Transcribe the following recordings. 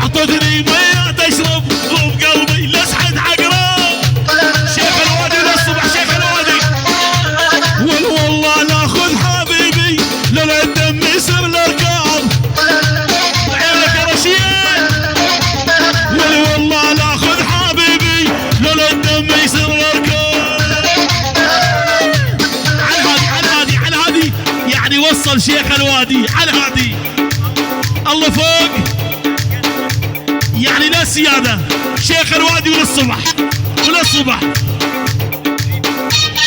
اعطتني مية تشرب وبقلبي لسعة عقرب. شيخ الوادي للصبح شيخ الوادي. والله ناخذ حبيبي لولا الدم يصير الاركاب. عينك يا رشيد. والله ناخذ حبيبي لولا الدم يصير الاركاب. على هذه يعني وصل شيخ الوادي على هذه. الله فوق يعني لا سيادة. شيخ الوادي وللصبح وللصبح.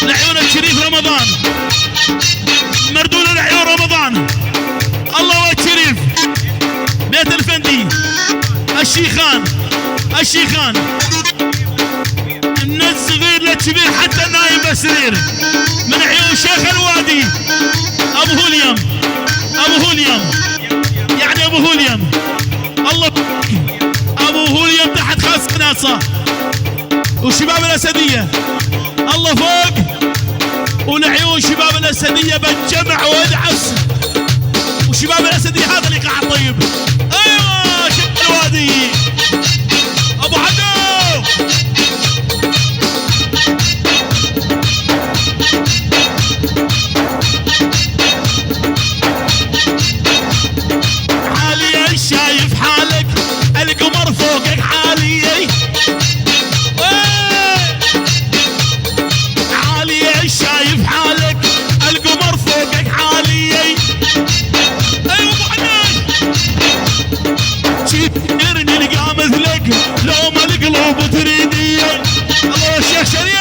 لعيون الشريف رمضان مردود لعيون رمضان. الله والشريف بيت الفندي الشيخان من الصغير للكبير حتى النايم بالسرير. من عيون شيخ الوادي ابو هوليام يعني ابو هوليام. الله ابو هوليام تحت خاص ناصة وشباب الاسدية. الله فوق ولعيون شباب الاسدية بتجمع وادعس. وشباب الاسدية هذا اللي قاعد طيب. ايوه شيخ الوادي ابو حدو. عالي شايف حالك القمر فوقك عالي. عالي شايف حالك القمر فوقك عالي. ايوه ابو حنان تشيرني نلقى مثلك لو ما القلوب تريدي. الله يا شيخ شريف.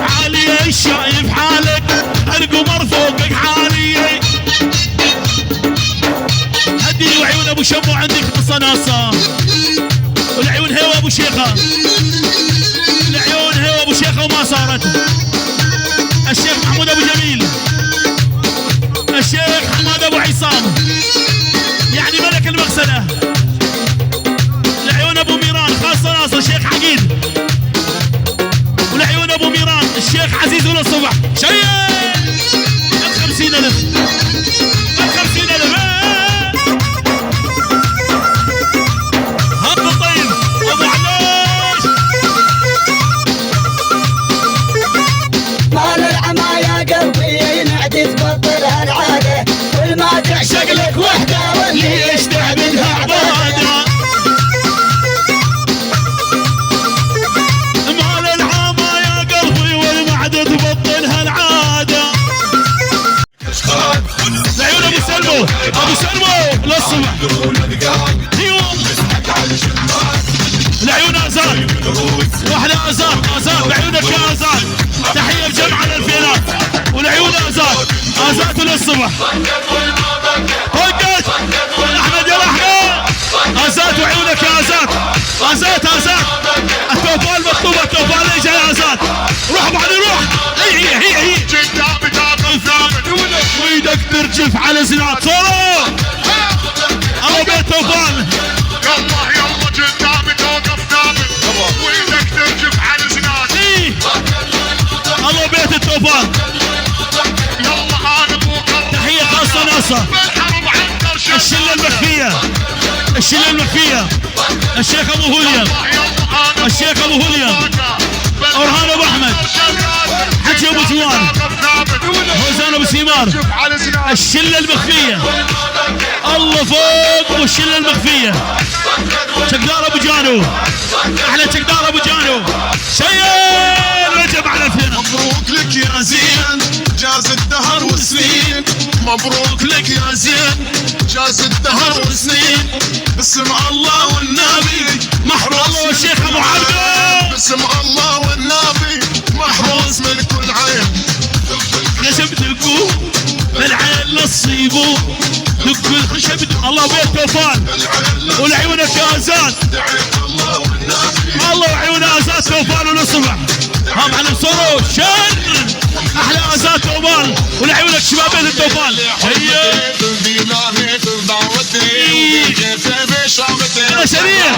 عالي شايف حالك القمر فوقك عالي. هدي وعيون ابو شمو عندك قصناصه. والعيون هوا ابو شيخه. العيون هوا ابو شيخه وما صارت. الشيخ محمود ابو جميل. الشيخ حماد ابو عصام يعني ملك المغسله. العيون ابو ميران خاصه ناصر الشيخ عقيد. والعيون ابو ميران الشيخ عزيز ولا الصبح. شيء 50,000 50,000. هب طيب ابو علاش. مال العما يا قلبي نعدي تبطل هالعاده. كل ما تعشق لك وحده واللي يستعبدها عباده. مال العما يا قلبي والمعد تبطل هالعاده. لعيون ابو سلمو للصبح. العيون ازاد واحدة ازاد بعيونك يا ازاد. تحية بجمع الالفينات. والعيون ازاد للصبح. وقت احمد يا احمد ازاد وعيونك يا ازاد. التوفال مطلوبة التوفال. ايش يا ازاد روح بعد روح. هي ويدك ترجف على زناد صوره. الله بيت توفال. يلا قدامي توقف ثابت. ويدك ترجف على زناد. الله بيت التوفال. يلا انا ابوك. تحية خاصة ناصر. الشلة المخفية. الشيخ ابو هوليام. أورهان ابو احمد. حجي ابو جوان. هوزان ابو سيمار. الشلة المخفية. الله فوق والشلة المخفية. شقدار ابو جانو. احلى شقدار ابو جانو. شيء رجب على الفينا. مبروك لك يا زين جاز الدهر والسنين. مبروك لك يا زين جاز الدهر والسنين. باسم الله والنبي محروس. الله والشيخ ابو عبده. باسم الله والنبي محروس من كل عين. خشب دقوا بالعين للصيبو. دق الخشب. الله بيت توفال. ولعيونك يا ازاد. الله وعيون ازاد توفال وللصبح. هم على صورو شر. احلى ازاد توفال ولعيونك شباب بيت التوفال. هي انا شريف.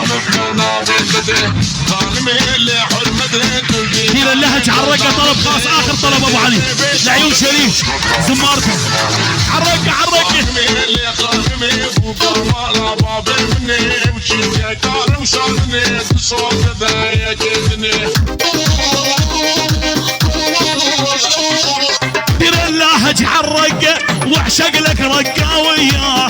دير اللهج عالرقة طلب خاص اخر طلب ابو علي لعيون شريف زمارته عالرقة عالرقة اللي خادمي وقرمه باب مني وشي يا كارم شاطني صوت ذا يكدني دير اللهج عالرقة واعشق لك رقاوية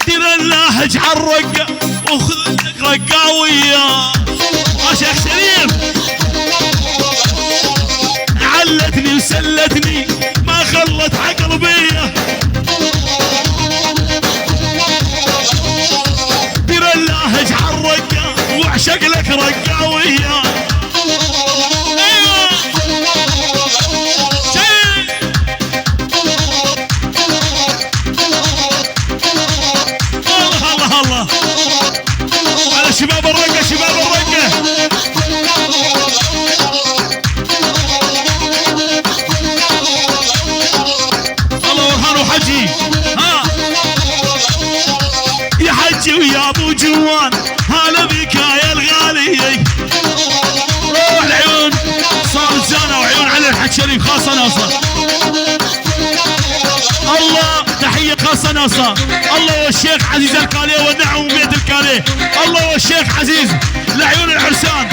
دير اللهج عالرقة وخذ لك رقاوية شيخ شريف علتني وسلتني ما خلت عقل بيا دير اللهج عالرقة واعشق لك رقاوية شباب الرقة شباب الرقة الله ورهان وحجي ها يا حجي ويا ابو جوان هلا بك يا الغالي روح العيون صار زانة وعيون علي الحج شريف خاصة ناصر الله تحية خاصة ناصر الله والشيخ عزيز الكاليه والنعم بيت الكاليه الله والشيخ عزيز لعيون العرسان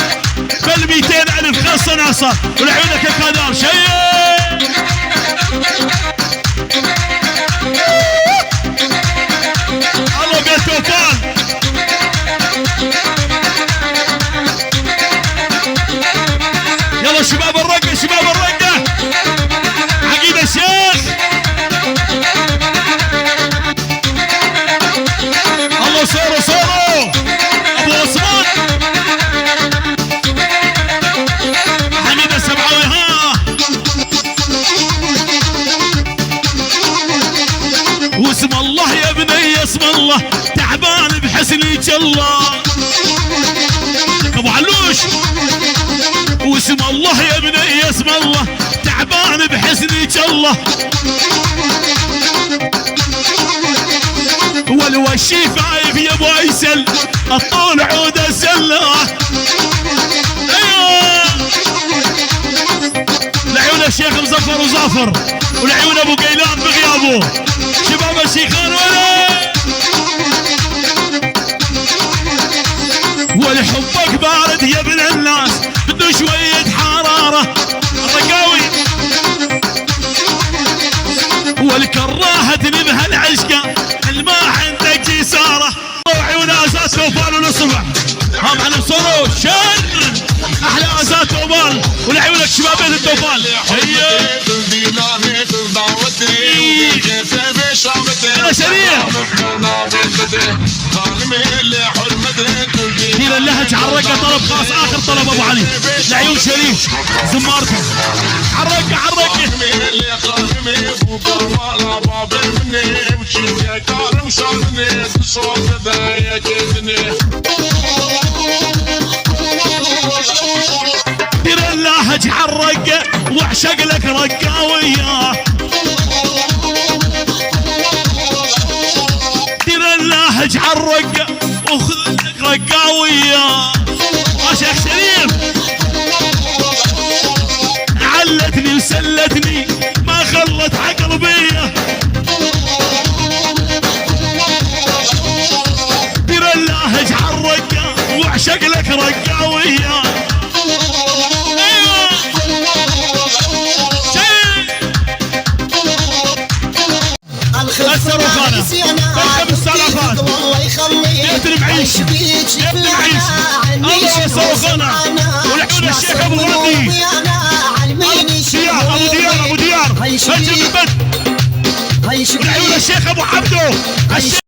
بل 200 ألف خاصة ناصر ولعيونك الكادار شيء الله بيت توفان يلا شباب الرقة شباب الرقة عقيد الشيخ الله صوروا صوروا ابو عثمان حميد السبعوي ها واسم الله يا بني اسم الله تعبان بحسنك الله ابو علوش واسم الله يا بني اسم الله تعبان بحسنك الله والوشي فايف يا ابو عيسل الطول عود السله ايوه لعيون الشيخ مزفر وظافر ولعيون ابو قيلان بغيابه شباب الشيخان ولحبك بارد يا ابن الناس بده شويه حراره الرقاوي والكراهه تنبه العشقه الما عندك جساره وعيون ازات توفان ونصبح ها معلم صورو شر احلى ازات توفان ولعيونك شباب بيت التوفان هيا يا شريف دير اللهج عالرقة طلب خاص اخر طلب ابو علي لعيون شريف زمارته عالرقة عالرقة دير اللهج عالرقة واعشق لك رقاوية دير اللهج عالرقة وخذ لك رقاوية شيخ شريف علتني وسلتني ما خلت عقل بيا دير اللهج عالرقة واعشق لك رقاوية الخسر وخانة كم السلافات يهتم عيش يهتم عيش الخسر وخانة ولعون الشيخ ابو غندي ابو ديار هجم البد ولعون الشيخ ابو عبدو